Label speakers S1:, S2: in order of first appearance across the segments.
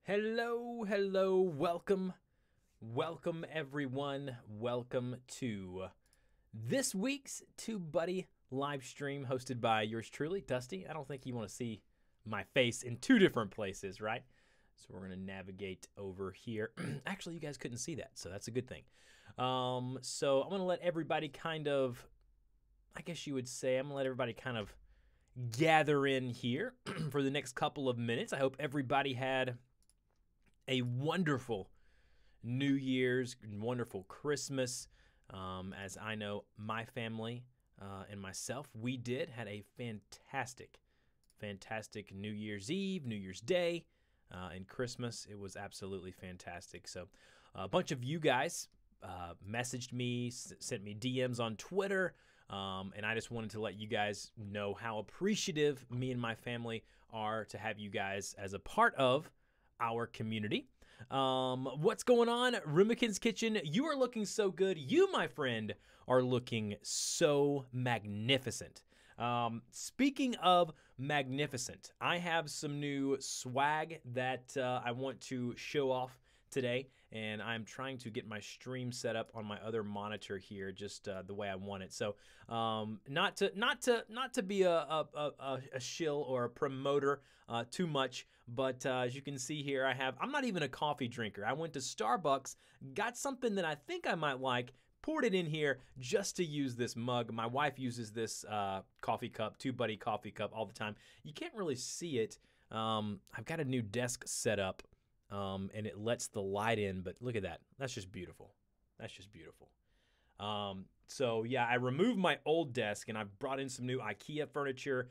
S1: Hello, welcome everyone. Welcome to this week's TubeBuddy live stream hosted by yours truly, Dusty. I don't think you want to see my face in two different places, right? So we're going to navigate over here. Actually, you guys couldn't see that, so that's a good thing. So I'm going to let everybody kind of, I guess you would say, I'm going to let everybody kind of gather in here for the next couple of minutes. I hope everybody had a wonderful New Year's, wonderful Christmas. As I know, my family and myself, we had a fantastic New Year's Eve, New Year's Day, and Christmas. It was absolutely fantastic. So a bunch of you guys messaged me, sent me DMs on Twitter, and I just wanted to let you guys know how appreciative me and my family are to have you guys as a part of our community. What's going on? Rumikin's Kitchen, you are looking so good. You, my friend, are looking so magnificent. Speaking of magnificent, I have some new swag that I want to show off today, and I'm trying to get my stream set up on my other monitor here, just the way I want it. So, not to be a shill or a promoter too much, but as you can see here, I'm not even a coffee drinker. I went to Starbucks, got something that I think I might like, poured it in here just to use this mug. My wife uses this coffee cup, TubeBuddy coffee cup, all the time. You can't really see it. I've got a new desk set up. And it lets the light in, but look at that. That's just beautiful. That's just beautiful. So yeah, I removed my old desk and I've brought in some new IKEA furniture.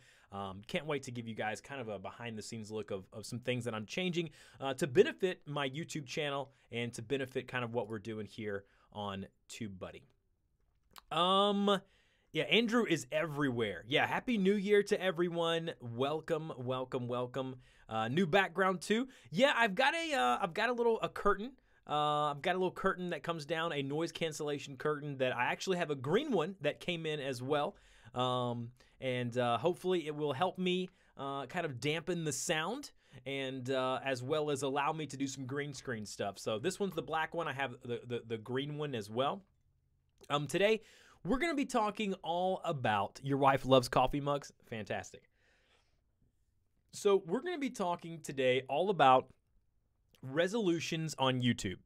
S1: Can't wait to give you guys kind of a behind the scenes look of some things that I'm changing to benefit my YouTube channel and to benefit kind of what we're doing here on TubeBuddy. Yeah, Andrew is everywhere. Yeah, Happy New Year to everyone. Welcome. New background too. Yeah, I've got a curtain. I've got a little curtain that comes down, a noise cancellation curtain that I actually have a green one that came in as well. And hopefully it will help me kind of dampen the sound and as well as allow me to do some green screen stuff. So this one's the black one. I have the green one as well. Today, we're going to be talking all about your wife loves coffee mugs. Fantastic. So we're going to be talking today all about resolutions on YouTube.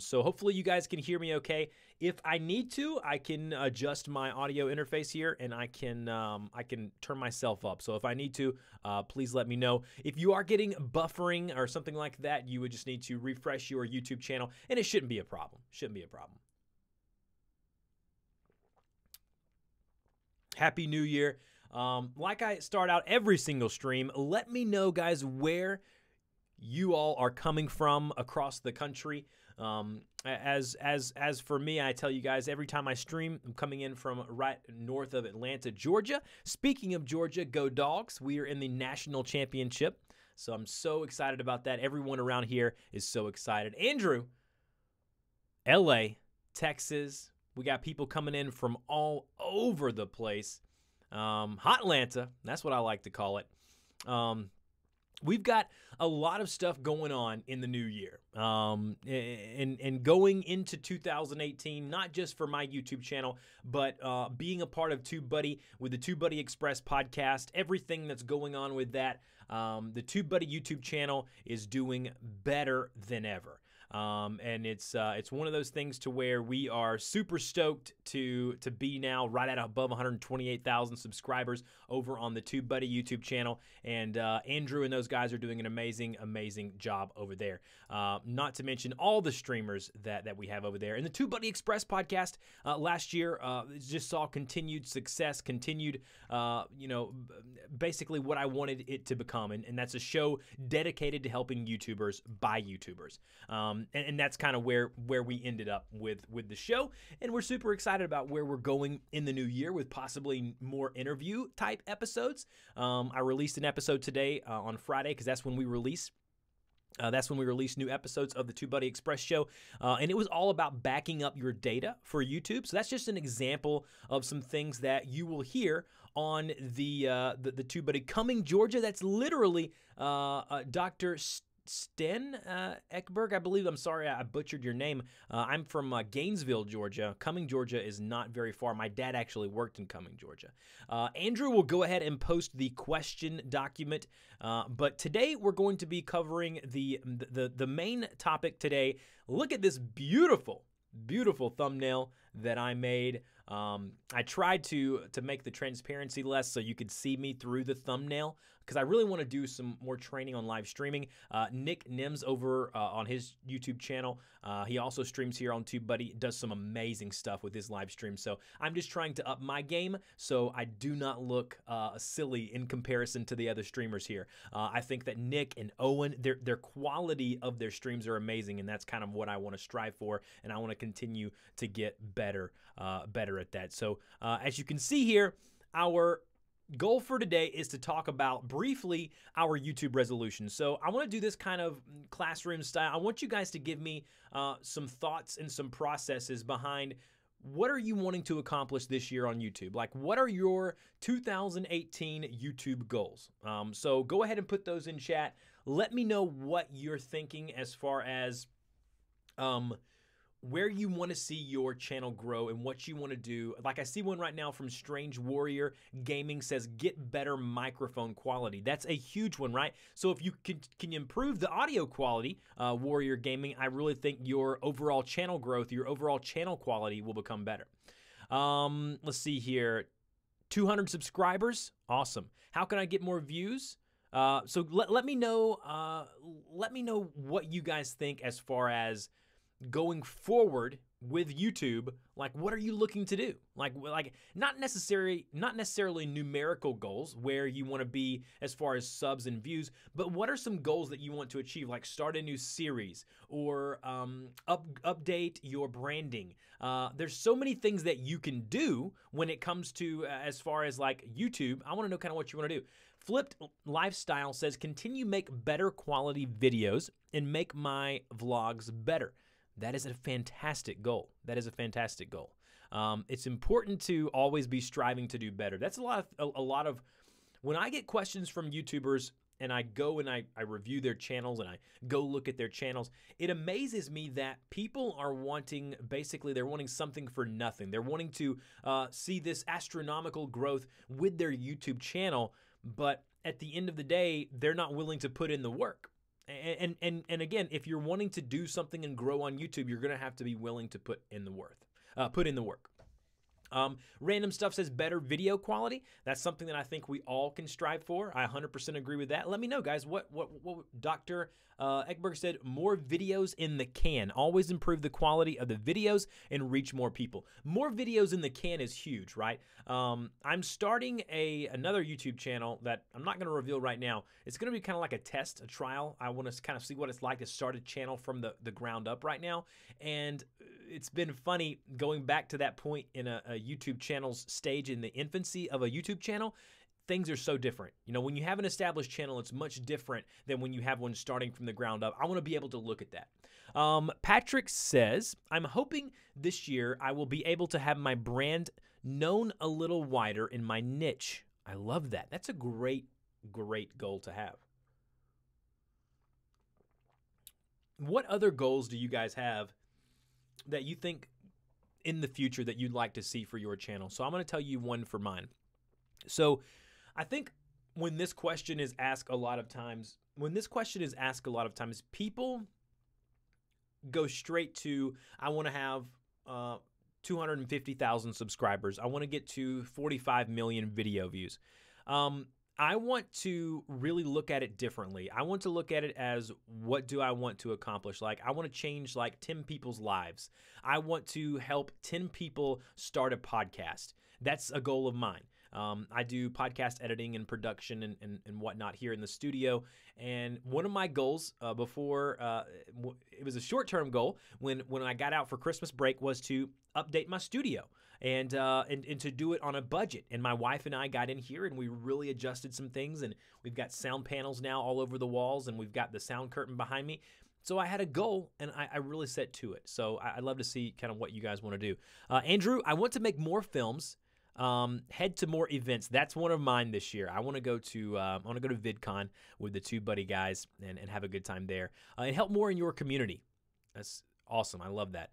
S1: So hopefully you guys can hear me okay. If I need to, I can adjust my audio interface here and I can turn myself up. So if I need to, please let me know. If you are getting buffering or something like that, you would just need to refresh your YouTube channel and it shouldn't be a problem. Happy New Year. Like I start out every single stream, let me know, guys, where you all are coming from across the country. As for me, I tell you guys, every time I stream, I'm coming in from right north of Atlanta, Georgia. Speaking of Georgia, go Dogs. We are in the national championship, so I'm so excited about that. Everyone around here is so excited. Andrew, LA, Texas. We got people coming in from all over the place. Hot Atlanta, that's what I like to call it. We've got a lot of stuff going on in the new year. And going into 2018, not just for my YouTube channel, but being a part of TubeBuddy with the TubeBuddy Express podcast, everything that's going on with that. The TubeBuddy YouTube channel is doing better than ever. And it's one of those things to where we are super stoked to be now right at above 128,000 subscribers over on the TubeBuddy YouTube channel. And Andrew and those guys are doing an amazing job over there. Not to mention all the streamers that we have over there. And the TubeBuddy Express podcast last year just saw continued success, basically what I wanted it to become. And that's a show dedicated to helping YouTubers by YouTubers. And that's kind of where we ended up with the show. And we're super excited about where we're going in the new year with possibly more interview type episodes. I released an episode today on Friday because that's when we release. That's when we release new episodes of the TubeBuddy Express show, and it was all about backing up your data for YouTube. So that's just an example of some things that you will hear on the TubeBuddy Coming Georgia. That's literally Dr. Sten Ekberg, I believe. I'm sorry I butchered your name. I'm from Gainesville, Georgia. Cumming, Georgia is not very far. My dad actually worked in Cumming, Georgia. Andrew will go ahead and post the question document. But today we're going to be covering the main topic today. Look at this beautiful thumbnail that I made. I tried to make the transparency less so you could see me through the thumbnail because I really want to do some more training on live streaming. Nick Nims over on his YouTube channel, he also streams here on TubeBuddy, does some amazing stuff with his live stream. So I'm just trying to up my game so I do not look silly in comparison to the other streamers here. I think that Nick and Owen, their quality of their streams are amazing, and that's kind of what I want to strive for, and I want to continue to get better at that. So as you can see here, our goal for today is to talk about briefly our YouTube resolution. So I want to do this kind of classroom style. I want you guys to give me some thoughts and some processes behind what are you wanting to accomplish this year on YouTube? Like, what are your 2018 YouTube goals? So go ahead and put those in chat. Let me know what you're thinking as far as where you want to see your channel grow and what you want to do. Like I see one right now from Strange Warrior Gaming says, get better microphone quality. That's a huge one, right? So if you can improve the audio quality, Warrior Gaming, I really think your overall channel growth, your overall channel quality will become better. Let's see here. 200 subscribers. Awesome. How can I get more views? So let me know what you guys think as far as going forward with YouTube. Like, what are you looking to do? Like not necessarily numerical goals where you want to be as far as subs and views, but what are some goals that you want to achieve? Like start a new series or update your branding. There's so many things that you can do when it comes to as far as like YouTube. I want to know kind of what you want to do. Flipped Lifestyle says, continue make better quality videos and make my vlogs better. That is a fantastic goal. That is a fantastic goal. It's important to always be striving to do better. That's a lot of when I get questions from YouTubers and I go and I review their channels and I go look at their channels, it amazes me that people are wanting, basically they're wanting something for nothing. They're wanting to see this astronomical growth with their YouTube channel, but at the end of the day, they're not willing to put in the work. And again, if you're wanting to do something and grow on YouTube, you're going to have to be willing to put in the work. Random Stuff says better video quality. That's something that I think we all can strive for. I 100% agree with that. Let me know, guys, what Dr. Ekberg said, more videos in the can. Always improve the quality of the videos and reach more people. More videos in the can is huge, right? I'm starting another YouTube channel that I'm not going to reveal right now. It's going to be kind of like a test, a trial. I want to kind of see what it's like to start a channel from the ground up right now. And it's been funny going back to that point in a YouTube channel's stage in the infancy of a YouTube channel. Things are so different. You know, when you have an established channel, it's much different than when you have one starting from the ground up. I want to be able to look at that. Patrick says, I'm hoping this year I will be able to have my brand known a little wider in my niche. I love that. That's a great goal to have. What other goals do you guys have that you think in the future that you'd like to see for your channel? So I'm going to tell you one for mine. So I think when this question is asked a lot of times, people go straight to, I want to have 250,000 subscribers. I want to get to 45 million video views. I want to really look at it differently. I want to look at it as, what do I want to accomplish? Like, I want to change like 10 people's lives. I want to help 10 people start a podcast. That's a goal of mine. I do podcast editing and production and whatnot here in the studio. And one of my goals before, it was a short-term goal when I got out for Christmas break, was to update my studio and to do it on a budget. And my wife and I got in here and we really adjusted some things, and we've got sound panels now all over the walls, and we've got the sound curtain behind me. So I had a goal, and I really set to it. So I'd love to see kind of what you guys want to do. Andrew, I want to make more films Head to more events. That's one of mine this year. I want to go to VidCon with the TubeBuddy guys and have a good time there and help more in your community. That's awesome. I love that.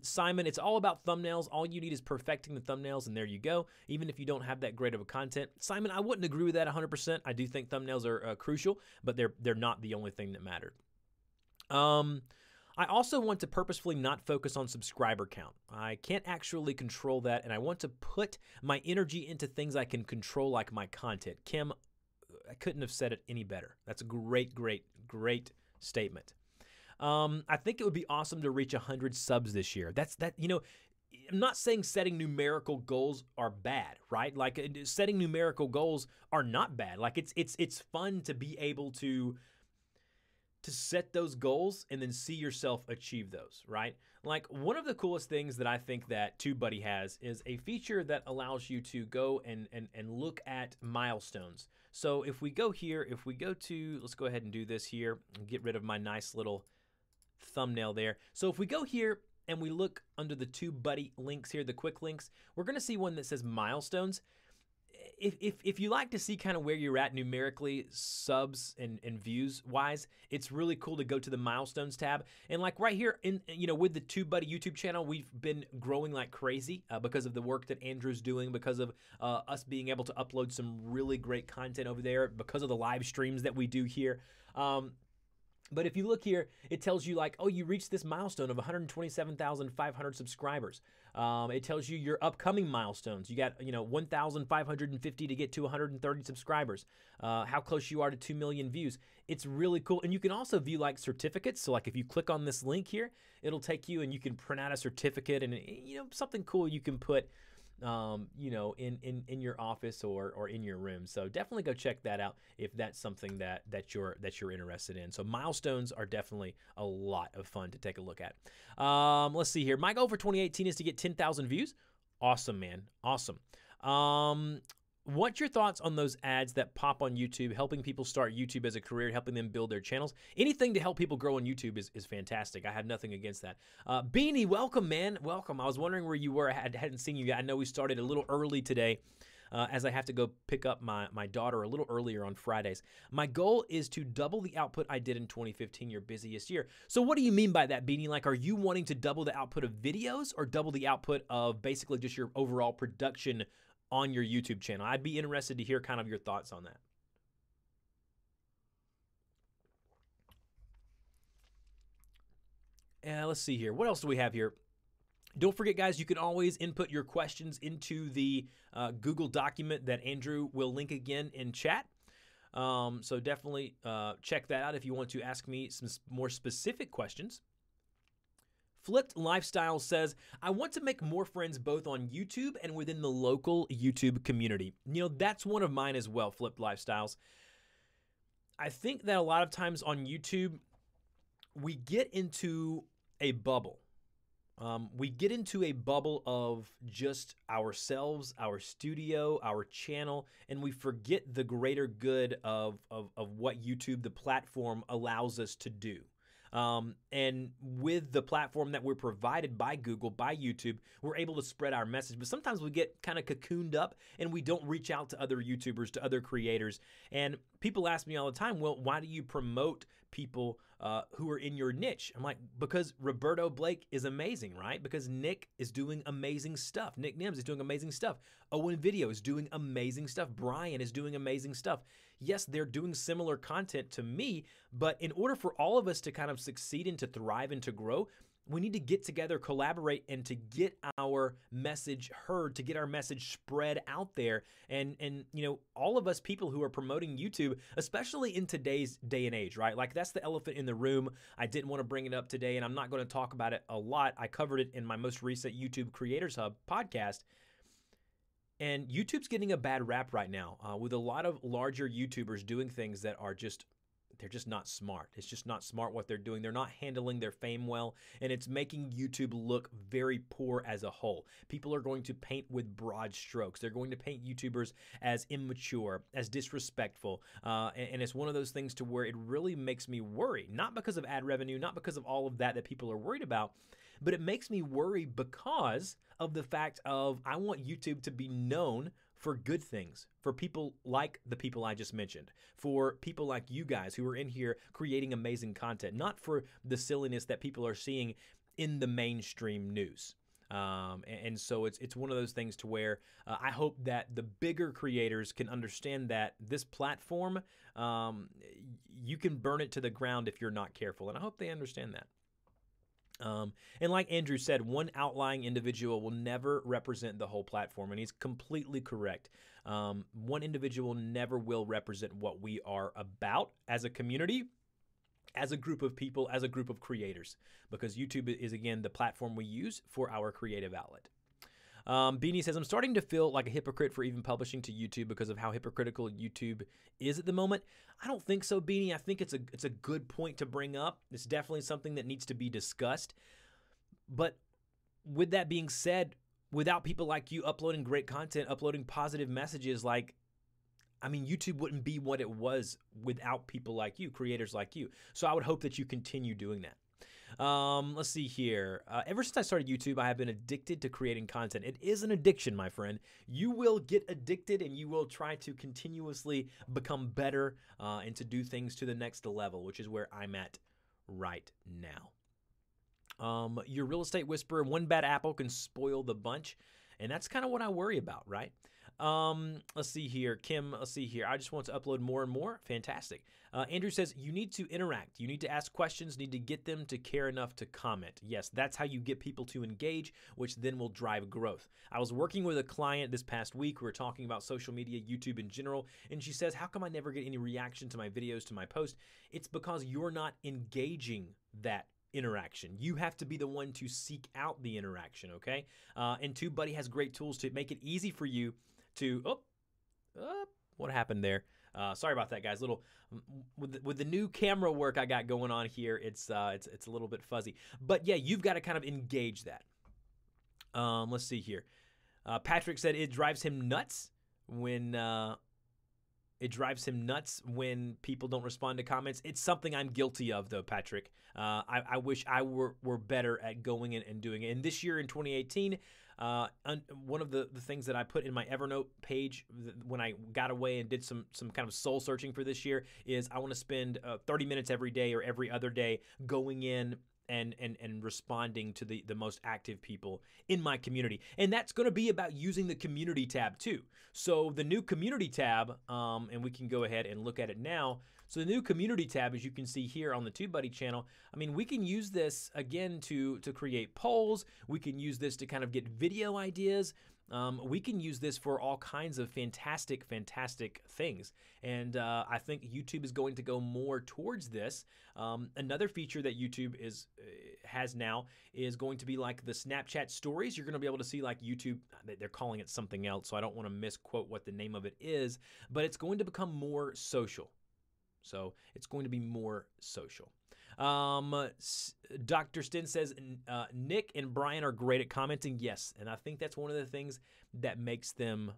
S1: Simon, it's all about thumbnails. All you need is perfecting the thumbnails, and there you go. Even if you don't have that great of a content. Simon, I wouldn't agree with that 100%. I do think thumbnails are crucial, but they're not the only thing that matter. I also want to purposefully not focus on subscriber count. I can't actually control that, and I want to put my energy into things I can control, like my content. Kim, I couldn't have said it any better. That's a great, great, great statement. I think it would be awesome to reach 100 subs this year. I'm not saying setting numerical goals are bad, right? Like setting numerical goals are not bad. Like it's fun to be able to set those goals and then see yourself achieve those, right? Like one of the coolest things that I think that TubeBuddy has is a feature that allows you to go and look at milestones. So if we go here, let's go ahead and do this here and get rid of my nice little thumbnail there. So if we go here and we look under the TubeBuddy links here, the quick links, we're gonna see one that says milestones. If you like to see kind of where you're at numerically, subs and views wise, it's really cool to go to the milestones tab. And like right here with the TubeBuddy YouTube channel, we've been growing like crazy because of the work that Andrew's doing, because of us being able to upload some really great content over there, because of the live streams that we do here. But if you look here, it tells you like, oh, you reached this milestone of 127,500 subscribers. It tells you your upcoming milestones. You got 1,550 to get to 130 subscribers. How close you are to 2 million views. It's really cool. And you can also view like certificates. So like if you click on this link here, it'll take you and you can print out a certificate and something cool you can put in your office or in your room. So definitely go check that out if that's something that you're interested in. So milestones are definitely a lot of fun to take a look at. Let's see here. My goal for 2018 is to get 10,000 views. Awesome, man. Awesome. What's your thoughts on those ads that pop on YouTube, helping people start YouTube as a career, helping them build their channels? Anything to help people grow on YouTube is fantastic. I have nothing against that. Beanie, welcome, man. Welcome. I was wondering where you were. I hadn't seen you yet. I know we started a little early today as I have to go pick up my daughter a little earlier on Fridays. My goal is to double the output I did in 2015, your busiest year. So what do you mean by that, Beanie? Like, are you wanting to double the output of videos or double the output of basically just your overall production on your YouTube channel? I'd be interested to hear kind of your thoughts on that. Let's see here. What else do we have here? Don't forget, guys, you can always input your questions into the Google document that Andrew will link again in chat. So definitely check that out if you want to ask me some more specific questions. Flipped Lifestyle says, I want to make more friends both on YouTube and within the local YouTube community. That's one of mine as well, Flipped Lifestyles. I think that a lot of times on YouTube, we get into a bubble. We get into a bubble of just ourselves, our studio, our channel, and we forget the greater good of what YouTube, the platform, allows us to do. And with the platform that we're provided by Google, by YouTube, we're able to spread our message. But sometimes we get kind of cocooned up and we don't reach out to other YouTubers, to other creators. And people ask me all the time, well, why do you promote people who are in your niche? I'm like, because Roberto Blake is amazing, right? Because Nick is doing amazing stuff. Nick Nims is doing amazing stuff. Owen Video is doing amazing stuff. Brian is doing amazing stuff. Yes, they're doing similar content to me, but in order for all of us to kind of succeed and to thrive and to grow, we need to get together, collaborate, and to get our message heard, to get our message spread out there. And all of us people who are promoting YouTube, especially in today's day and age, right? Like, that's the elephant in the room. I didn't want to bring it up today, and I'm not going to talk about it a lot. I covered it in my most recent YouTube Creators Hub podcast. And YouTube's getting a bad rap right now with a lot of larger YouTubers doing things that are they're just not smart. It's just not smart what they're doing. They're not handling their fame well, and it's making YouTube look very poor as a whole. People are going to paint with broad strokes. They're going to paint YouTubers as immature, as disrespectful, and it's one of those things to where it really makes me worry, not because of ad revenue, not because of all of that people are worried about, but it makes me worry because of the fact of I want YouTube to be known for good things, for people like the people I just mentioned, for people like you guys who are in here creating amazing content, not for the silliness that people are seeing in the mainstream news. And so it's one of those things to where I hope that the bigger creators can understand that this platform, you can burn it to the ground if you're not careful. And I hope they understand that. And like Andrew said, one outlying individual will never represent the whole platform, and he's completely correct. One individual never will represent what we are about as a community, as a group of people, as a group of creators, because YouTube is, again, the platform we use for our creative outlet. Beanie says, I'm starting to feel like a hypocrite for even publishing to YouTube because of how hypocritical YouTube is at the moment. I don't think so, Beanie. I think it's a good point to bring up. It's definitely something that needs to be discussed. But with that being said, without people like you uploading great content, uploading positive messages, YouTube wouldn't be what it was without people like you, creators like you. So I would hope that you continue doing that. Let's see here. Ever since I started YouTube, I have been addicted to creating content. It is an addiction, my friend. You will get addicted and you will try to continuously become better and to do things to the next level, which is where I'm at right now. Your real estate whisperer, one bad apple can spoil the bunch. And that's kind of what I worry about, right? Let's see here. Kim, let's see here. I just want to upload more and more. Fantastic. Andrew says, you need to interact. You need to ask questions, need to get them to care enough to comment. Yes, that's how you get people to engage, which then will drive growth. I was working with a client this past week. We were talking about social media, YouTube in general, and she says, how come I never get any reaction to my videos, to my post? It's because you're not engaging that interaction. You have to be the one to seek out the interaction, okay? And TubeBuddy has great tools to make it easy for you to, what happened there? Sorry about that, guys. With the new camera work I got going on here, it's a little bit fuzzy. But yeah, you've got to kind of engage that. Let's see here. Patrick said it drives him nuts when people don't respond to comments. It's something I'm guilty of, though, Patrick. I wish I were better at going in and doing it. And this year in 2018, one of the things that I put in my Evernote page when I got away and did some kind of soul searching for this year is I want to spend 30 minutes every day or every other day going in and responding to the most active people in my community. And that's going to be about using the community tab too. So the new community tab, and we can go ahead and look at it now. So the new community tab, as you can see here on the TubeBuddy channel, I mean, we can use this again to create polls. We can use this to kind of get video ideas. We can use this for all kinds of fantastic things. And I think YouTube is going to go more towards this. Another feature that YouTube has now is going to be like the Snapchat stories. You're going to be able to see like YouTube, they're calling it something else, so I don't want to misquote what the name of it is, but it's going to become more social. So it's going to be more social. Dr. Stin says, Nick and Brian are great at commenting. Yes, and I think that's one of the things that makes them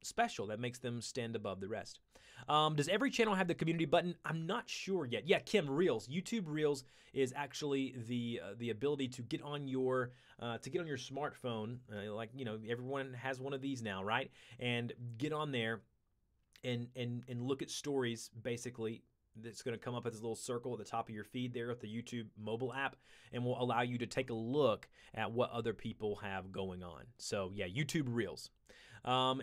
S1: special, that makes them stand above the rest. Does every channel have the community button? I'm not sure yet. Yeah, Kim, Reels. YouTube Reels is actually the ability to get on your smartphone, like, you know, everyone has one of these now, right? And get on there and look at stories, basically. That's going to come up as a little circle at the top of your feed there with the YouTube mobile app, and will allow you to take a look at what other people have going on. So yeah, YouTube Reels.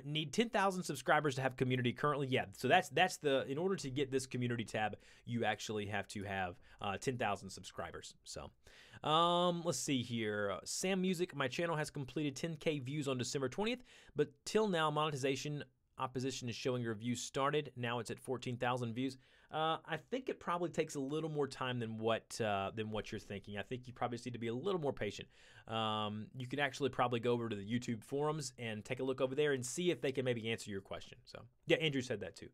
S1: Need 10,000 subscribers to have community currently. Yeah, so in order to get this community tab, you actually have to have 10,000 subscribers. So let's see here. Sam Music, my channel has completed 10K views on December 20th, but till now monetization opposition is showing your views started. Now it's at 14,000 views. I think it probably takes a little more time than what you're thinking. I think you probably just need to be a little more patient. You can actually probably go over to the YouTube forums and take a look over there and see if they can maybe answer your question. So yeah, Andrew said that too.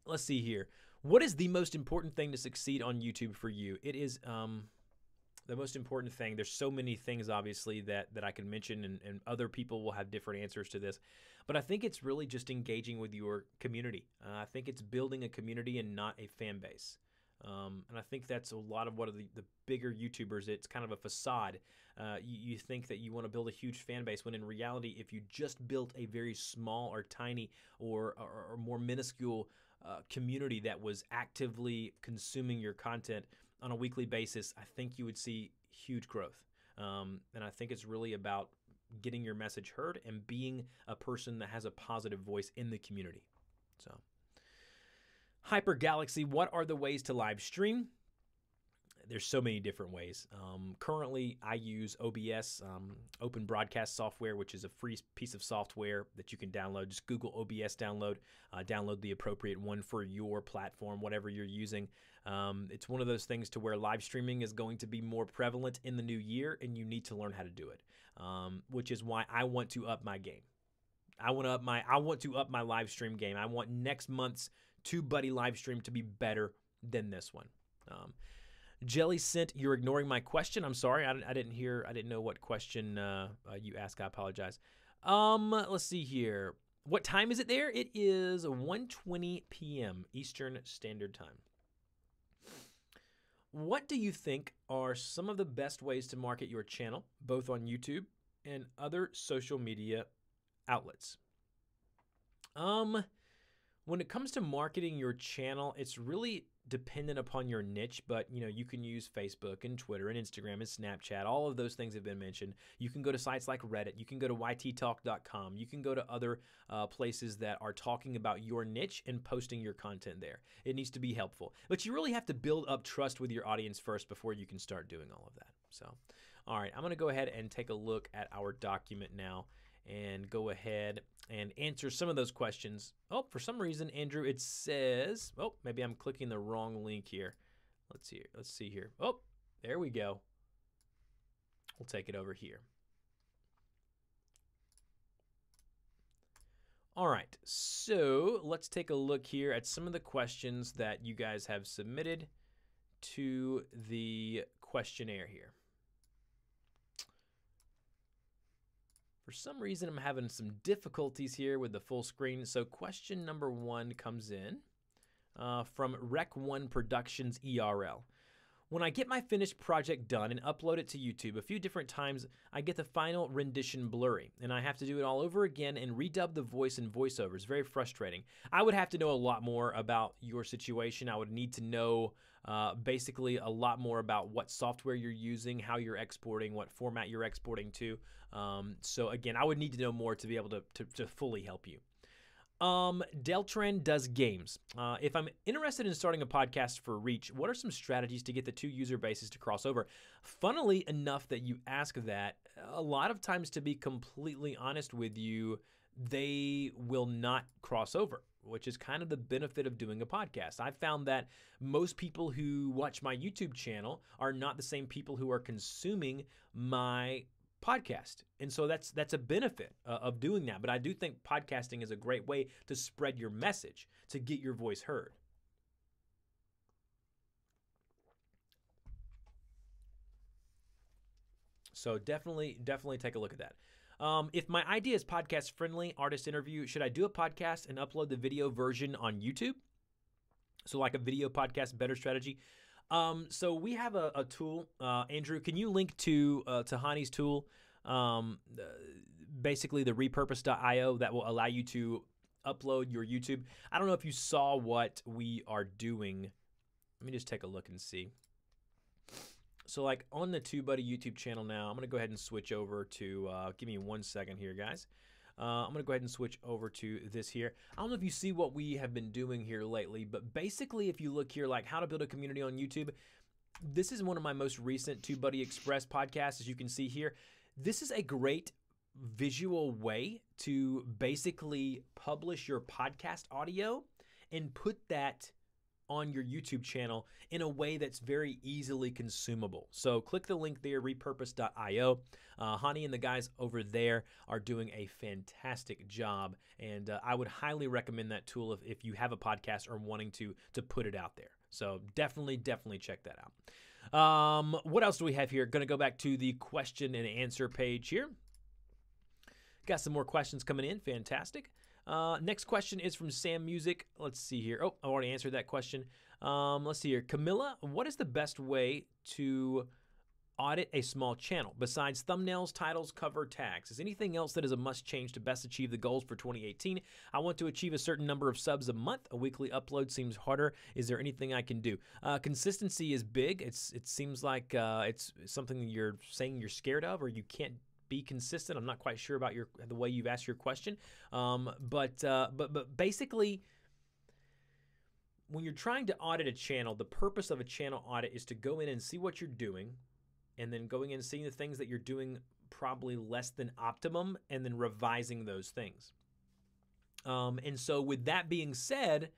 S1: Let's see here. What is the most important thing to succeed on YouTube for you? It is the most important thing. There's so many things, obviously, that I can mention, and other people will have different answers to this. But I think it's really just engaging with your community. I think it's building a community and not a fan base. And I think that's a lot of what the bigger YouTubers, it's kind of a facade. You think that you want to build a huge fan base when in reality, if you just built a very small or tiny or more minuscule community that was actively consuming your content on a weekly basis, I think you would see huge growth. And I think it's really about getting your message heard and being a person that has a positive voice in the community. So, Hyper Galaxy, what are the ways to live stream? There's so many different ways. Currently, I use OBS, Open Broadcast Software, which is a free piece of software that you can download. Just Google OBS download, download the appropriate one for your platform, whatever you're using. It's one of those things to where live streaming is going to be more prevalent in the new year, and you need to learn how to do it, which is why I want to up my game. I want to up my live stream game. I want next month's TubeBuddy live stream to be better than this one. Jelly sent, you're ignoring my question. I'm sorry, I didn't know what question you asked. I apologize. Let's see here. What time is it there? It is 1:20 p.m. Eastern Standard Time. What do you think are some of the best ways to market your channel, both on YouTube and other social media outlets? When it comes to marketing your channel, it's really dependent upon your niche, but you can use Facebook and Twitter and Instagram and Snapchat. All of those things have been mentioned. You can go to sites like Reddit. You can go to yttalk.com. You can go to other places that are talking about your niche and posting your content there. It needs to be helpful, but you really have to build up trust with your audience first before you can start doing all of that. So, all right, I'm going to go ahead and take a look at our document now and go ahead and answer some of those questions. Oh, for some reason, Andrew, it says, oh, maybe I'm clicking the wrong link here. Let's see here. Oh, there we go. We'll take it over here. All right, so let's take a look here at some of the questions that you guys have submitted to the questionnaire here. For some reason, I'm having some difficulties here with the full screen. So question number 1 comes in from Rec1 Productions ERL. When I get my finished project done and upload it to YouTube a few different times, I get the final rendition blurry, and I have to do it all over again and redub the voice and voiceovers. Very frustrating. I would have to know a lot more about your situation. I would need to know basically a lot more about what software you're using, how you're exporting, what format you're exporting to. So again, I would need to know more to be able to fully help you. Deltran does games. If I'm interested in starting a podcast for reach, what are some strategies to get the two user bases to cross over? Funnily enough that you ask that, a lot of times, to be completely honest with you, they will not cross over, which is kind of the benefit of doing a podcast. I've found that most people who watch my YouTube channel are not the same people who are consuming my podcast. And so that's a benefit of doing that. But I do think podcasting is a great way to spread your message, to get your voice heard. So definitely take a look at that. If my idea is podcast friendly, artist interview, should I do a podcast and upload the video version on YouTube? So like a video podcast, better strategy. So we have a tool. Andrew, can you link to Hani's tool? Basically the repurpose.io that will allow you to upload your YouTube. I don't know if you saw what we are doing. Let me just take a look and see. So like on the TubeBuddy YouTube channel now, I'm going to go ahead and switch over to, give me 1 second here, guys. I'm going to go ahead and switch over to this here. I don't know if you see what we have been doing here lately, but basically if you look here, like how to build a community on YouTube, this is one of my most recent TubeBuddy Express podcasts, as you can see here. This is a great visual way to basically publish your podcast audio and put that on your YouTube channel in a way that's very easily consumable. So click the link there, repurpose.io. Hani and the guys over there are doing a fantastic job, and I would highly recommend that tool if you have a podcast or wanting to put it out there. So definitely check that out. What else do we have here? Going to go back to the question and answer page here. Got some more questions coming in. Fantastic. Next question is from Sam Music. Let's see here. Oh, I already answered that question. Let's see here. Camilla, what is the best way to audit a small channel besides thumbnails, titles, cover, tags? Is anything else that is a must change to best achieve the goals for 2018? I want to achieve a certain number of subs a month. A weekly upload seems harder. Is there anything I can do? Consistency is big. It seems like it's something that you're saying you're scared of, or you can't be consistent. I'm not quite sure about the way you've asked your question, but basically, when you're trying to audit a channel, the purpose of a channel audit is to go in and see what you're doing, and then going in and seeing the things that you're doing probably less than optimum, and then revising those things. And so with that being said,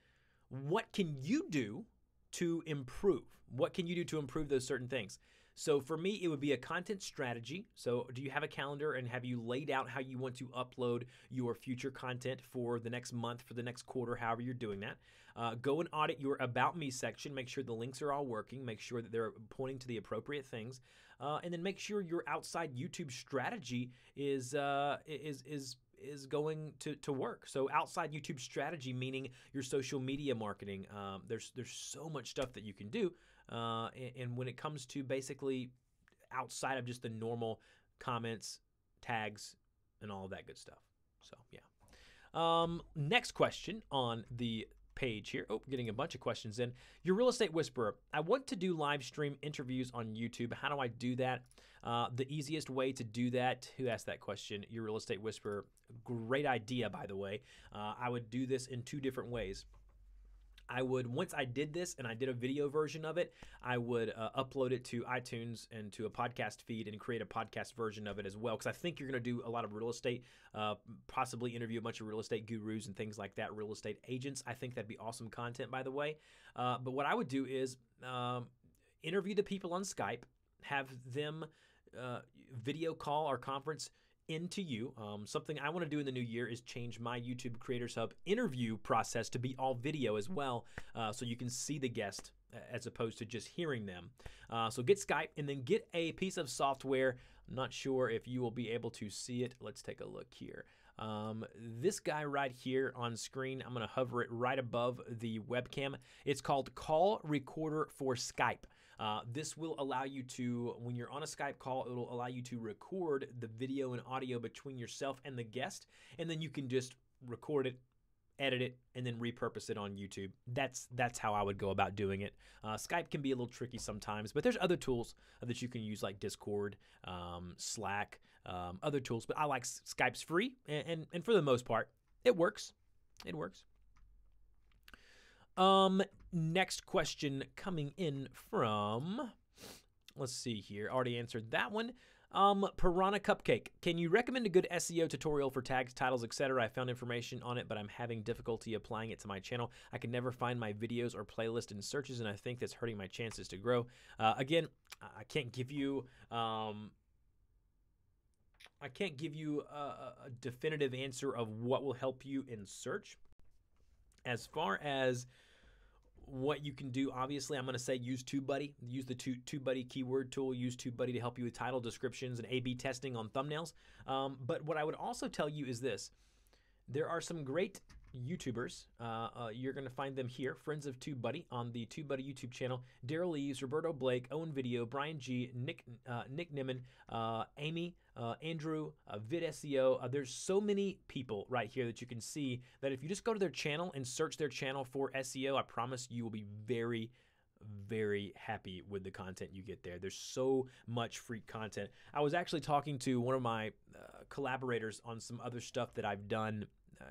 S1: what can you do to improve? What can you do to improve those certain things? So for me, it would be a content strategy. So do you have a calendar, and have you laid out how you want to upload your future content for the next month, for the next quarter, however you're doing that? Go and audit your About Me section. Make sure the links are all working. Make sure that they're pointing to the appropriate things. And then make sure your outside YouTube strategy is going to work. So outside YouTube strategy, meaning your social media marketing. There's so much stuff that you can do. And when it comes to basically outside of just the normal comments, tags, and all of that good stuff. So yeah. Next question on the page here. Oh, getting a bunch of questions in. Your Real Estate Whisperer. I want to do live stream interviews on YouTube. How do I do that? The easiest way to do that, who asked that question? Your Real Estate Whisperer. Great idea, by the way. I would do this in two different ways. Once I did this and I did a video version of it, I would upload it to iTunes and to a podcast feed and create a podcast version of it as well. Because I think you're going to do a lot of real estate, possibly interview a bunch of real estate gurus and things like that, real estate agents. I think that'd be awesome content, by the way. But what I would do is interview the people on Skype, have them video call or conference into you. Something I want to do in the new year is change my YouTube Creators Hub interview process to be all video as well, so you can see the guest as opposed to just hearing them. So get Skype, and then get a piece of software. I'm not sure if you will be able to see it. Let's take a look here. This guy right here on screen, I'm going to hover it right above the webcam. It's called Call Recorder for Skype. This will allow you to, when you're on a Skype call, it will allow you to record the video and audio between yourself and the guest, and then you can just record it, edit it, and then repurpose it on YouTube. That's how I would go about doing it. Skype can be a little tricky sometimes, but there's other tools that you can use, like Discord, Slack, other tools. But I like Skype's free, and for the most part, it works. It works. Next question coming in from, let's see here. Already answered that one. Piranha Cupcake. Can you recommend a good SEO tutorial for tags, titles, etc.? I found information on it, but I'm having difficulty applying it to my channel. I can never find my videos or playlist in searches, and I think that's hurting my chances to grow. Again, I can't give you a definitive answer of what will help you in search. As far as what you can do, obviously, I'm going to say use TubeBuddy. Use the TubeBuddy keyword tool. Use TubeBuddy to help you with title descriptions and A/B testing on thumbnails. But what I would also tell you is this. There are some great YouTubers. You're going to find them here. Friends of TubeBuddy on the TubeBuddy YouTube channel. Daryl Eves, Roberto Blake, Owen Video, Brian G, Nick Nimmin, Amy, Andrew, Vid SEO. There's so many people right here that you can see that if you just go to their channel and search their channel for SEO, I promise you will be very, very happy with the content you get there. There's so much free content. I was actually talking to one of my collaborators on some other stuff that I've done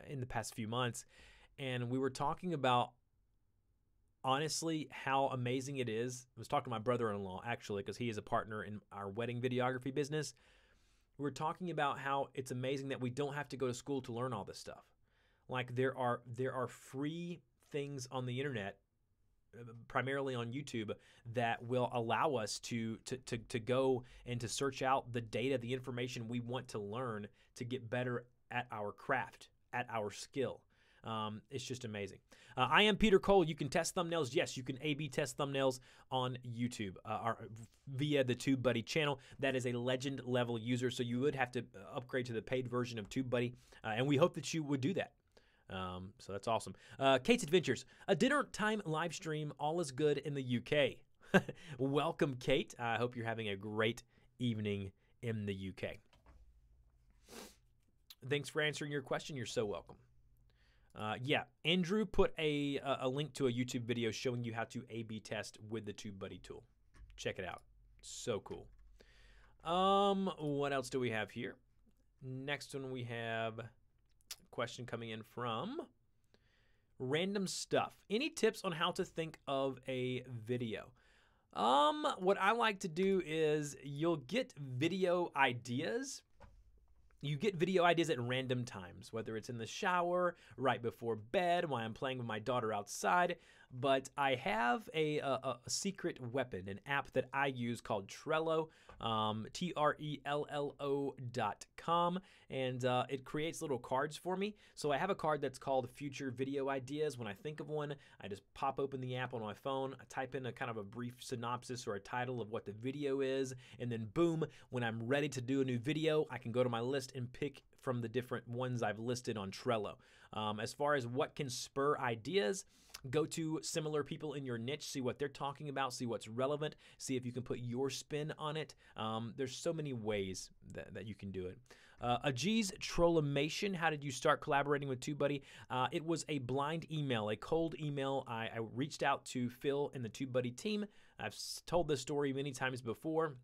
S1: in the past few months, and we were talking about, honestly, how amazing it is. I was talking to my brother-in-law, actually, because he is a partner in our wedding videography business. We were talking about how it's amazing that we don't have to go to school to learn all this stuff. Like, there are free things on the internet, primarily on YouTube, that will allow us to go and to search out the data, the information we want to learn to get better at our craft, at our skill. It's just amazing. I am Peter Cole. You can test thumbnails. Yes, you can A/B test thumbnails on YouTube via the TubeBuddy channel. That is a legend level user, so you would have to upgrade to the paid version of TubeBuddy, and we hope that you would do that. So that's awesome. Kate's Adventures, a dinner time live stream. All is good in the UK. Welcome, Kate. I hope you're having a great evening in the UK. Thanks for answering your question. You're so welcome. Yeah, Andrew put a link to a YouTube video showing you how to A/B test with the TubeBuddy tool. Check it out. So cool. What else do we have here? Next one we have a question coming in from Random Stuff. Any tips on how to think of a video? What I like to do is you'll get video ideas. You get video ideas at random times, whether it's in the shower, right before bed, while I'm playing with my daughter outside. But I have a secret weapon, an app that I use called Trello, Trello.com, and it creates little cards for me. So I have a card that's called Future Video Ideas. When I think of one, I just pop open the app on my phone, I type in a kind of a brief synopsis or a title of what the video is, and then boom, when I'm ready to do a new video, I can go to my list and pick from the different ones I've listed on Trello. As far as what can spur ideas, go to similar people in your niche, see what they're talking about, see what's relevant, see if you can put your spin on it. There's so many ways that you can do it. Ajeez Trollimation, how did you start collaborating with TubeBuddy? It was a blind email, a cold email. I reached out to Phil and the TubeBuddy team. I've told this story many times before.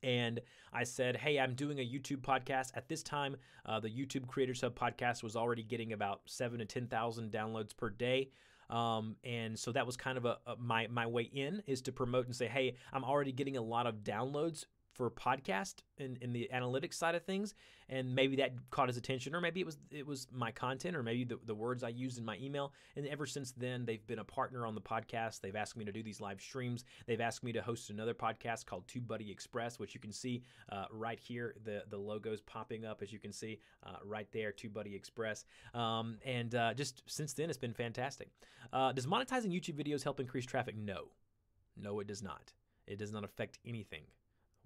S1: And I said, hey, I'm doing a YouTube podcast. At this time, the YouTube Creators Hub podcast was already getting about 7,000 to 10,000 downloads per day. And so that was kind of my way in, is to promote and say, hey, I'm already getting a lot of downloads for podcast in the analytics side of things, and maybe that caught his attention, or maybe it was my content, or maybe the words I used in my email. And ever since then, they've been a partner on the podcast. They've asked me to do these live streams. They've asked me to host another podcast called TubeBuddy Express, which you can see right here. The logo's popping up, as you can see right there, TubeBuddy Express. And just since then, it's been fantastic. Does monetizing YouTube videos help increase traffic? No, it does not. It does not affect anything.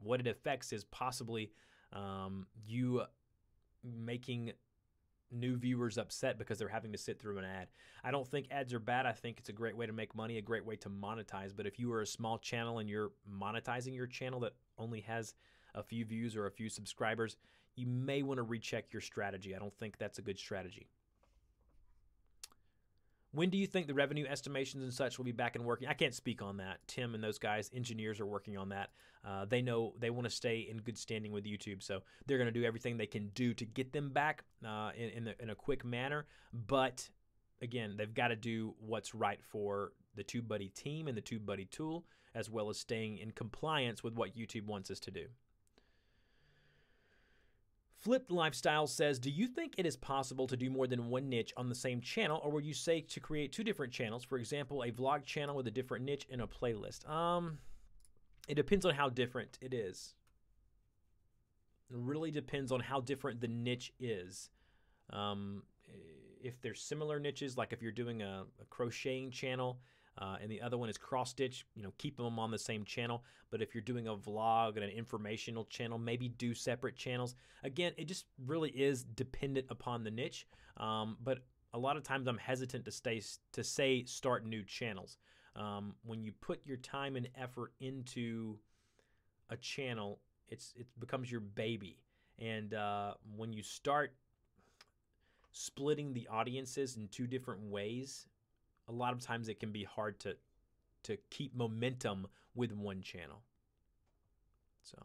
S1: What it affects is possibly you making new viewers upset because they're having to sit through an ad. I don't think ads are bad. I think it's a great way to make money, a great way to monetize. But if you are a small channel and you're monetizing your channel that only has a few views or a few subscribers, you may want to recheck your strategy. I don't think that's a good strategy. When do you think the revenue estimations and such will be back and working? I can't speak on that. Tim and those guys, engineers, are working on that. They know they want to stay in good standing with YouTube, so they're going to do everything they can do to get them back in a quick manner. But again, they've got to do what's right for the TubeBuddy team and the TubeBuddy tool, as well as staying in compliance with what YouTube wants us to do. Flipped Lifestyle says, do you think it is possible to do more than one niche on the same channel, or would you say to create two different channels, for example, a vlog channel with a different niche and a playlist? It depends on how different it is. It really depends on how different the niche is. If there's similar niches, like if you're doing a crocheting channel, and the other one is cross stitch, keep them on the same channel. But if you're doing a vlog and an informational channel, maybe do separate channels. Again, it just really is dependent upon the niche. But a lot of times I'm hesitant to say start new channels. When you put your time and effort into a channel, it becomes your baby. And when you start splitting the audiences in two different ways, a lot of times it can be hard to keep momentum with one channel. So,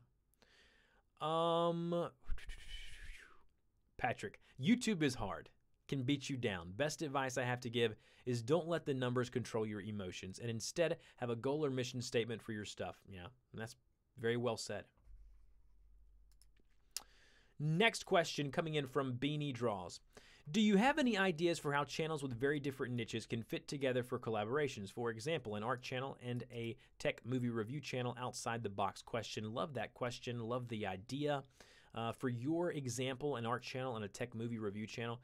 S1: Patrick, YouTube is hard, can beat you down. Best advice I have to give is don't let the numbers control your emotions, and instead have a goal or mission statement for your stuff. Yeah, and that's very well said. Next question coming in from Beanie Draws. Do you have any ideas for how channels with very different niches can fit together for collaborations? For example, an art channel and a tech movie review channel outside the box question. Love that question. Love the idea. For your example, an art channel and a tech movie review channel,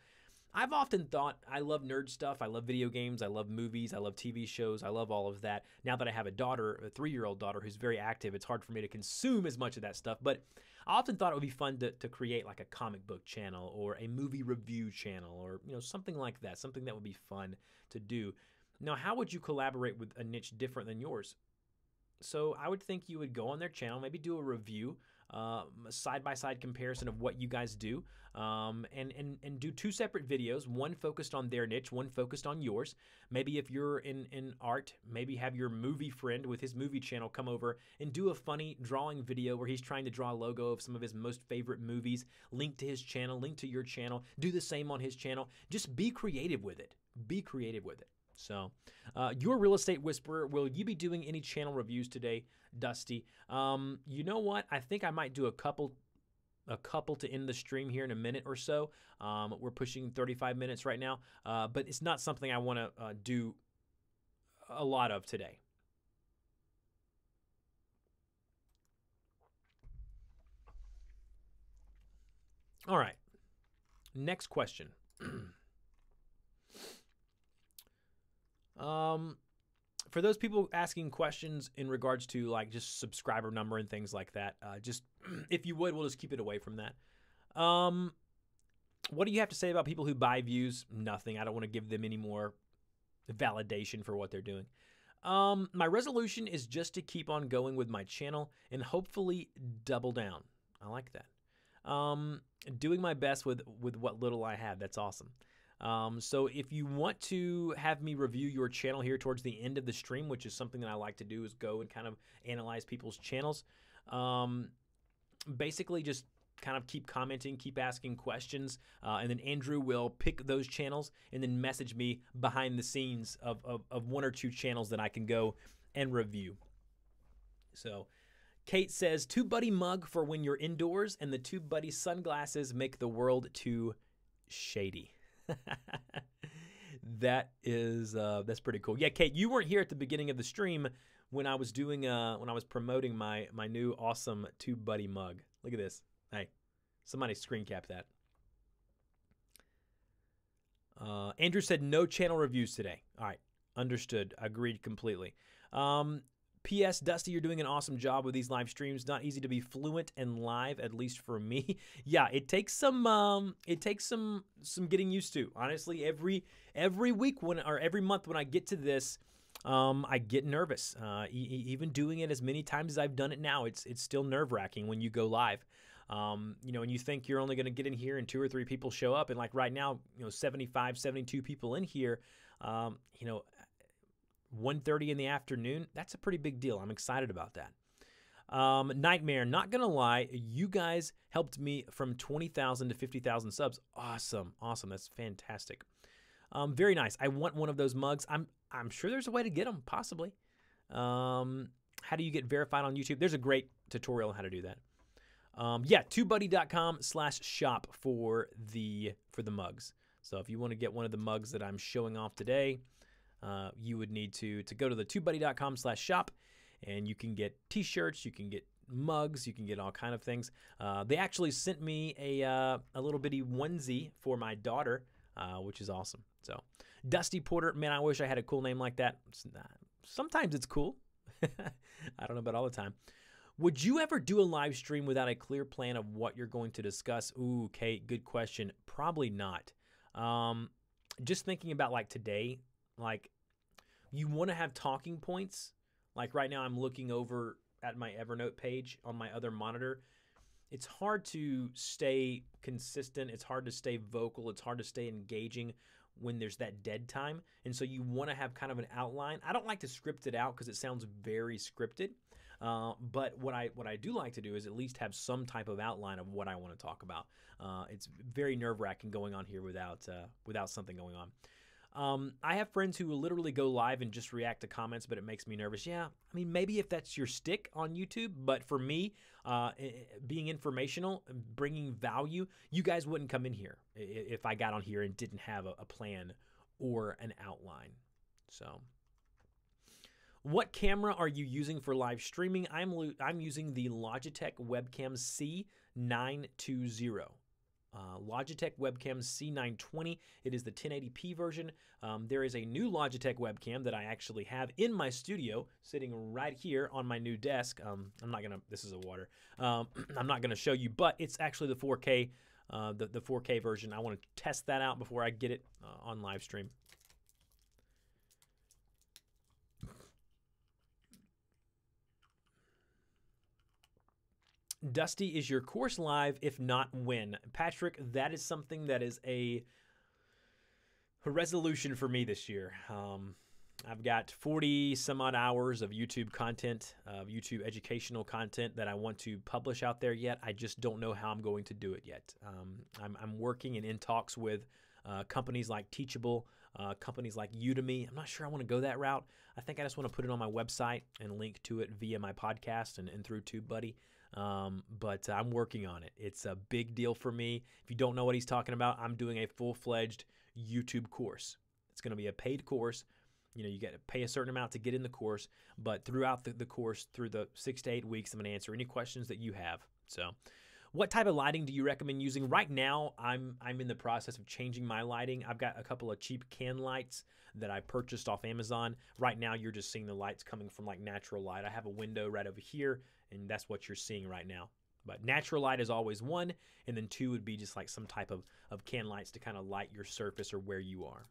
S1: I've often thought I love nerd stuff. I love video games. I love movies. I love TV shows. I love all of that. Now that I have a daughter, a 3-year-old daughter who's very active, it's hard for me to consume as much of that stuff. But I often thought it would be fun to create like a comic book channel or a movie review channel or something like that, something that would be fun to do. Now, how would you collaborate with a niche different than yours? So I would think you would go on their channel, maybe do a review, a side-by-side comparison of what you guys do, and do 2 separate videos, one focused on their niche, one focused on yours. Maybe if you're in art, maybe have your movie friend with his movie channel come over and do a funny drawing video where he's trying to draw a logo of some of his most favorite movies, link to his channel, link to your channel, do the same on his channel. Just be creative with it. Be creative with it. So, your real estate whisperer, will you be doing any channel reviews today, Dusty? You know what? I think I might do a couple to end the stream here in a minute or so. We're pushing 35 minutes right now, but it's not something I want to do a lot of today. All right. Next question. For those people asking questions in regards to like just subscriber number and things like that, just if you would, we'll just keep it away from that. What do you have to say about people who buy views? Nothing. I don't want to give them any more validation for what they're doing. My resolution is just to keep on going with my channel and hopefully double down. I like that. Doing my best with what little I have. That's awesome. So if you want to have me review your channel here towards the end of the stream, which is something that I like to do, is go and kind of analyze people's channels. Basically just kind of keep commenting, keep asking questions, and then Andrew will pick those channels and then message me behind the scenes of 1 or 2 channels that I can go and review. So Kate says, TubeBuddy mug for when you're indoors, and the TubeBuddy sunglasses make the world too shady. That's pretty cool. Yeah, Kate, you weren't here at the beginning of the stream when I was doing when I was promoting my new awesome TubeBuddy mug. Look at this. Hey, somebody screen cap that. Andrew said no channel reviews today. All right, understood. Agreed completely. P.S. Dusty, you're doing an awesome job with these live streams. Not easy to be fluent and live, at least for me. Yeah, it takes some getting used to. Honestly, every week or every month when I get to this, I get nervous. Even doing it as many times as I've done it now, it's still nerve-wracking when you go live. And you think you're only going to get in here and 2 or 3 people show up, and like right now, 75, 72 people in here. 1:30 in the afternoon, that's a pretty big deal. I'm excited about that. Nightmare, not gonna lie, you guys helped me from 20,000 to 50,000 subs. Awesome. That's fantastic. Very nice. I want one of those mugs. I'm sure there's a way to get them, possibly. How do you get verified on YouTube? There's a great tutorial on how to do that. Yeah, TubeBuddy.com/shop for the mugs. So if you want to get one of the mugs that I'm showing off today, you would need to go to the TubeBuddy.com/shop, and you can get t-shirts, you can get mugs, you can get all kind of things. They actually sent me a little bitty onesie for my daughter, which is awesome. So Dusty Porter, man, I wish I had a cool name like that. Sometimes it's cool. I don't know about all the time. Would you ever do a live stream without a clear plan of what you're going to discuss? Ooh, Kate, good question. Probably not. Just thinking about like today, like you want to have talking points. Like right now I'm looking over at my Evernote page on my other monitor. It's hard to stay consistent. It's hard to stay vocal. It's hard to stay engaging when there's that dead time. And so you want to have kind of an outline. I don't like to script it out because it sounds very scripted. But what I do like to do is at least have some type of outline of what I want to talk about. It's very nerve-wracking going on here without something going on. I have friends who will literally go live and just react to comments, but it makes me nervous. Yeah, I mean, maybe if that's your stick on YouTube, but for me, being informational, bringing value, you guys wouldn't come in here if I got on here and didn't have a plan or an outline. So, what camera are you using for live streaming? I'm using the Logitech Webcam C920. Logitech webcam C920. It is the 1080p version. There is a new Logitech webcam that I actually have in my studio, sitting right here on my new desk. I'm not gonna. This is a water. I'm not gonna show you, but it's actually the 4K, the 4K version. I want to test that out before I get it on live stream. Dusty, is your course live? If not, when? Patrick, that is something that is a resolution for me this year. I've got 40 some odd hours of YouTube content, of YouTube educational content that I want to publish out there yet. I just don't know how I'm going to do it yet. I'm working and in talks with companies like Teachable, companies like Udemy. I'm not sure I want to go that route. I think I just want to put it on my website and link to it via my podcast and through TubeBuddy. But I'm working on it. It's a big deal for me. If you don't know what he's talking about, I'm doing a full-fledged YouTube course. It's going to be a paid course. You know, you got to pay a certain amount to get in the course, but throughout the course, through the 6 to 8 weeks, I'm going to answer any questions that you have. So what type of lighting do you recommend using? Right now, I'm in the process of changing my lighting. I've got a couple of cheap can lights that I purchased off Amazon. Right now, you're just seeing the lights coming from like natural light. I have a window right over here, and that's what you're seeing right now. But natural light is always one, and then two would be just like some type of can lights to kind of light your surface or where you are.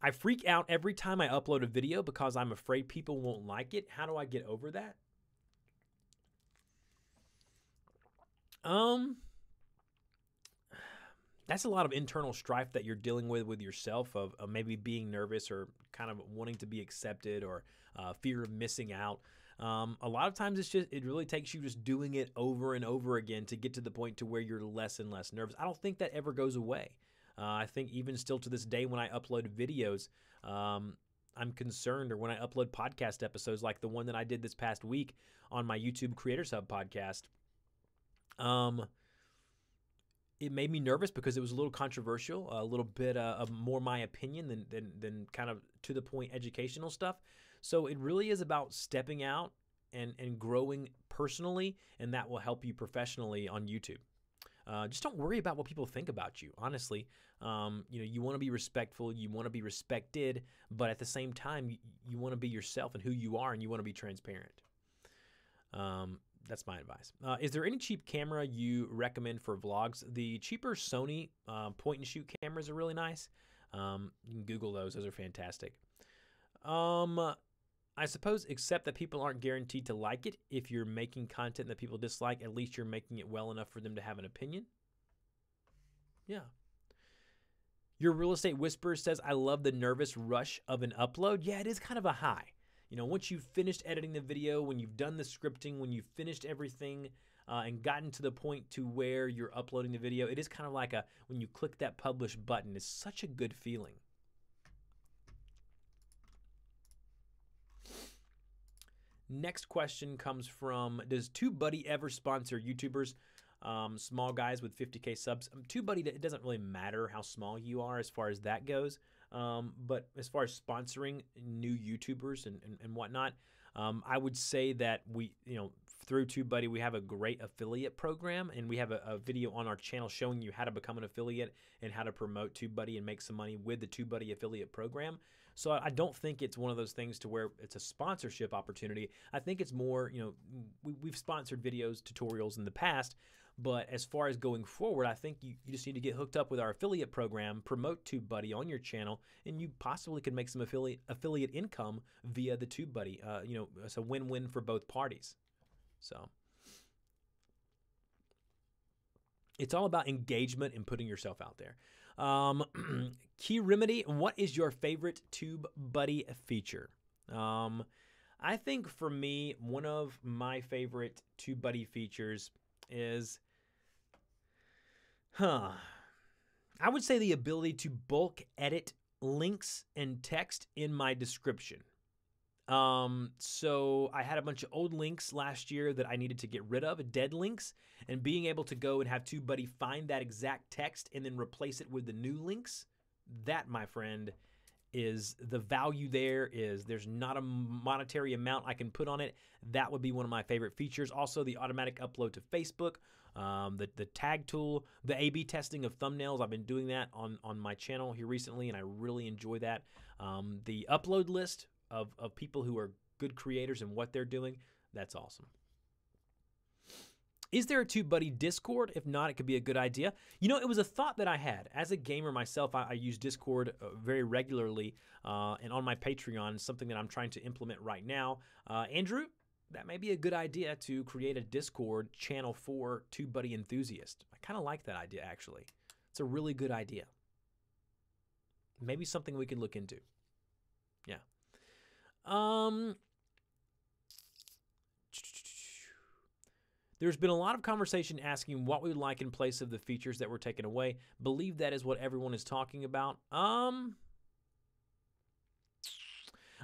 S1: I freak out every time I upload a video because I'm afraid people won't like it. How do I get over that? That's a lot of internal strife that you're dealing with yourself of maybe being nervous or kind of wanting to be accepted or fear of missing out. A lot of times it really takes you just doing it over and over again to get to the point to where you're less and less nervous. I don't think that ever goes away. I think even still to this day when I upload videos, I'm concerned, or when I upload podcast episodes like the one that I did this past week on my YouTube Creators Hub podcast, it made me nervous because it was a little controversial, a little bit of more my opinion than kind of to the point educational stuff. So it really is about stepping out and growing personally, and that will help you professionally on YouTube. Just don't worry about what people think about you. Honestly, you want to be respectful, you want to be respected, but at the same time, you want to be yourself and who you are, and you want to be transparent. That's my advice. Is there any cheap camera you recommend for vlogs? The cheaper Sony point-and-shoot cameras are really nice. You can Google those. Those are fantastic. I suppose, except that people aren't guaranteed to like it. If you're making content that people dislike, at least you're making it well enough for them to have an opinion. Yeah. Your Real Estate Whisperer says, I love the nervous rush of an upload. Yeah, it is kind of a high. You know, once you've finished editing the video, when you've done the scripting, when you've finished everything and gotten to the point to where you're uploading the video, it is kind of like when you click that publish button, it's such a good feeling. Next question comes from, does TubeBuddy ever sponsor YouTubers, small guys with 50K subs? TubeBuddy, it doesn't really matter how small you are as far as that goes. But as far as sponsoring new YouTubers and whatnot, I would say that through TubeBuddy, we have a great affiliate program, and we have a video on our channel showing you how to become an affiliate and how to promote TubeBuddy and make some money with the TubeBuddy affiliate program. So I don't think it's one of those things to where it's a sponsorship opportunity. I think it's more, we've sponsored videos, tutorials in the past, but as far as going forward, I think you just need to get hooked up with our affiliate program, promote TubeBuddy on your channel, and you possibly could make some affiliate income via the TubeBuddy. It's a win-win for both parties. So it's all about engagement and putting yourself out there. Key Remedy, what is your favorite TubeBuddy feature? I think for me, one of my favorite TubeBuddy features is, I would say the ability to bulk edit links and text in my description. So I had a bunch of old links last year that I needed to get rid of, dead links, and being able to go and have TubeBuddy find that exact text and then replace it with the new links, that, my friend, is the value there is there's not a monetary amount I can put on it. That would be one of my favorite features. Also, the automatic upload to Facebook, the tag tool, the A/B testing of thumbnails. I've been doing that on my channel here recently, and I really enjoy that. The upload list of people who are good creators and what they're doing, that's awesome. Is there a TubeBuddy Discord? If not, it could be a good idea. You know, it was a thought that I had. As a gamer myself, I use Discord very regularly, and on my Patreon, something that I'm trying to implement right now. Andrew, that may be a good idea to create a Discord channel for TubeBuddy enthusiasts. I kind of like that idea, actually. It's a really good idea. Maybe something we can look into. Yeah. There's been a lot of conversation asking what we would like in place of the features that were taken away. Believe that is what everyone is talking about. I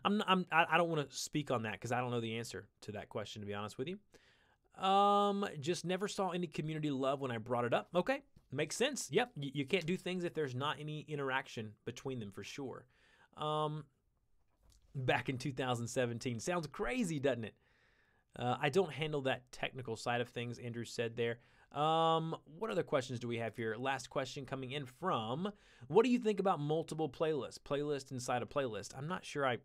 S1: don't want to speak on that because I don't know the answer to that question, to be honest with you. Just never saw any community love when I brought it up. Okay, makes sense. Yep, you can't do things if there's not any interaction between them for sure. Back in 2017. Sounds crazy, doesn't it? I don't handle that technical side of things, Andrew said there. What other questions do we have here? Last question coming in from, what do you think about multiple playlists? Playlist inside a playlist. I'm not sure I'm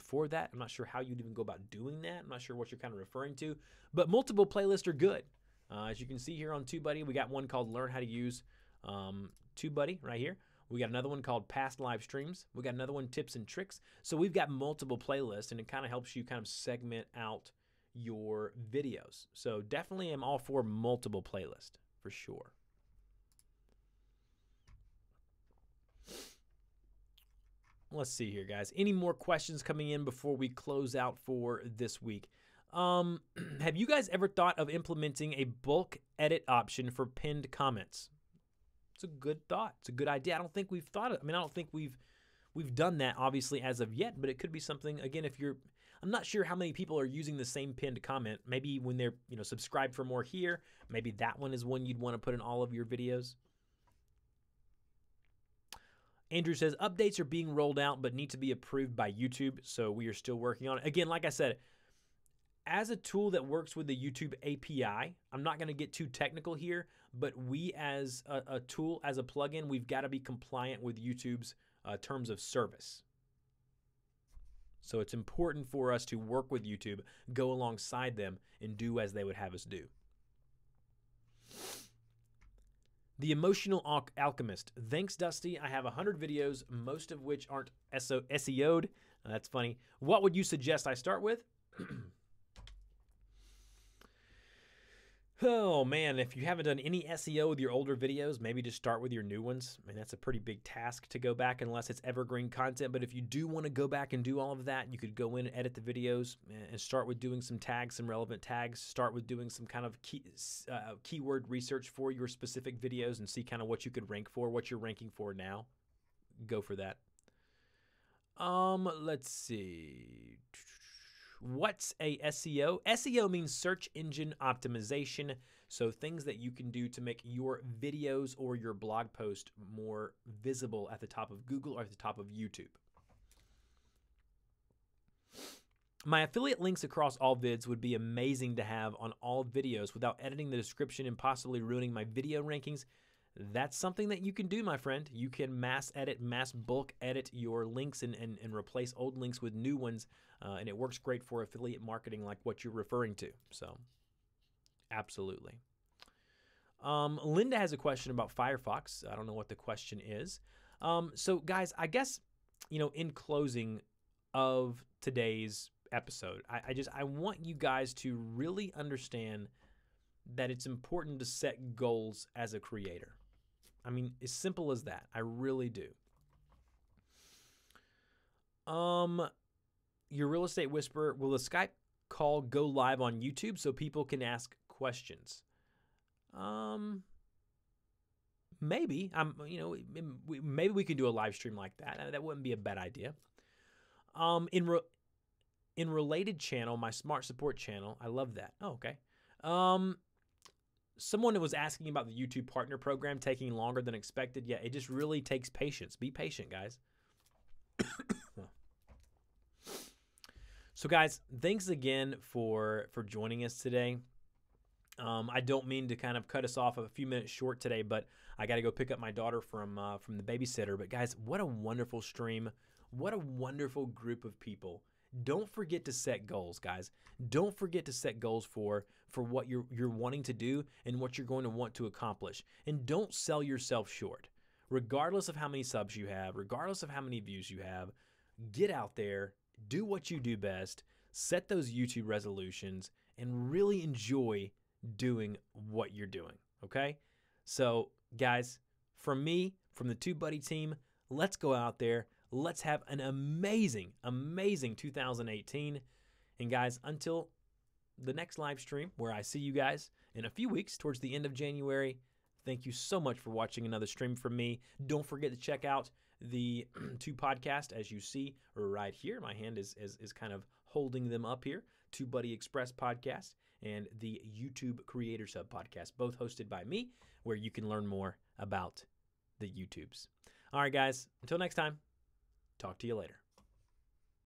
S1: for that. I'm not sure how you'd even go about doing that. I'm not sure what you're kind of referring to, but multiple playlists are good. As you can see here on TubeBuddy, we got one called Learn How to Use TubeBuddy right here. We got another one called Past Live Streams. We got another one, Tips and Tricks. So we've got multiple playlists, and it kind of helps you kind of segment out your videos. So definitely am all for multiple playlists for sure. Let's see here, guys. Any more questions coming in before we close out for this week? Have you guys ever thought of implementing a bulk edit option for pinned comments? It's a good thought. It's a good idea. I don't think we've thought of, I don't think we've done that obviously as of yet, but it could be something, again, if you're, I'm not sure how many people are using the same pinned comment. Maybe when they're, subscribed for more here, maybe that one is one you'd want to put in all of your videos. Andrew says, updates are being rolled out but need to be approved by YouTube, so we are still working on it. Again, like I said, as a tool that works with the YouTube API, I'm not going to get too technical here, but we as a tool, as a plugin, we've got to be compliant with YouTube's terms of service. So it's important for us to work with YouTube, go alongside them, and do as they would have us do. The Emotional Alchemist. Thanks, Dusty. I have 100 videos, most of which aren't SEO'd. That's funny. What would you suggest I start with? Oh, man, if you haven't done any SEO with your older videos, maybe just start with your new ones. I mean, that's a pretty big task to go back unless it's evergreen content. But if you do want to go back and do all of that, you could go in and edit the videos and start with doing some tags, some relevant tags. Start with doing some kind of keyword research for your specific videos and see kind of what you could rank for, what you're ranking for now. Go for that. Let's see. What's a SEO? SEO means search engine optimization. So things that you can do to make your videos or your blog post more visible at the top of Google or at the top of YouTube. My affiliate links across all vids would be amazing to have on all videos without editing the description and possibly ruining my video rankings. That's something that you can do, my friend. You can mass edit, mass bulk edit your links and replace old links with new ones. And it works great for affiliate marketing like what you're referring to. So, absolutely. Linda has a question about Firefox. I don't know what the question is. So, guys, I guess, in closing of today's episode, I want you guys to really understand that it's important to set goals as a creator. I mean, as simple as that. I really do. Your real estate whisperer, will the Skype call go live on YouTube so people can ask questions? Maybe. Maybe we can do a live stream like that. That wouldn't be a bad idea. In related channel, my smart support channel, I love that. Oh, okay. Someone was asking about the YouTube partner program taking longer than expected. Yeah, it just really takes patience. Be patient, guys. So guys, thanks again for joining us today. I don't mean to kind of cut us off a few minutes short today, but I got to go pick up my daughter from the babysitter. But guys, what a wonderful stream. What a wonderful group of people. Don't forget to set goals, guys. Don't forget to set goals for what you're wanting to do and what you're going to want to accomplish. And don't sell yourself short. Regardless of how many subs you have, regardless of how many views you have, get out there, do what you do best, set those YouTube resolutions, and really enjoy doing what you're doing, okay? So, guys, from me, from the TubeBuddy team, let's go out there. Let's have an amazing, amazing 2018. And guys, until the next live stream where I see you guys in a few weeks towards the end of January, thank you so much for watching another stream from me. Don't forget to check out the two podcasts, as you see right here. My hand is kind of holding them up here. TubeBuddy Express podcast and the YouTube Creator Sub podcast, both hosted by me, where you can learn more about the YouTubes. All right, guys, until next time, talk to you later.